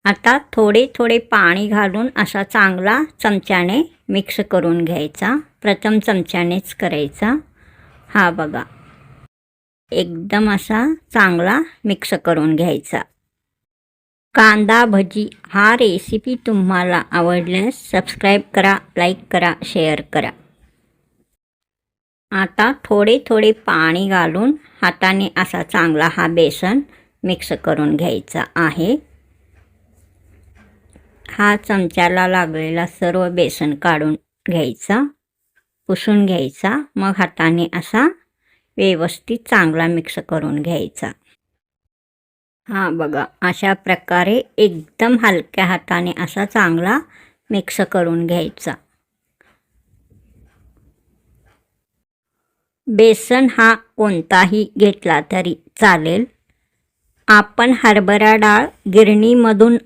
आता थोडे थोडे पाणी घालून असा चांगला चमच्याने मिक्स करून घ्यायचा. प्रथम चमच्यानेच करायचा. हा बघा, एकदम असा चांगला मिक्स करून घ्यायचा. कांदा भजी हा रेसिपी तुम्हाला आवडल्यास सबस्क्राईब करा, लाईक करा, शेअर करा. आता थोडे थोडे पाणी घालून हाताने असा चांगला हा बेसन मिक्स करून घ्यायचा आहे. हा चमच्याला लागलेला सर्व बेसन काढून घ्यायचा, पुसून घ्यायचा. मग हाताने असा व्यवस्थित चांगला मिक्स करून घ्यायचा. हा बघा, अशा प्रकारे एकदम हलक्या हाताने असा चांगला मिक्स करून घ्यायचा. बेसन हा कोणताही घेतला तरी चालेल. आपण हरभरा डाळ गिरणीमधून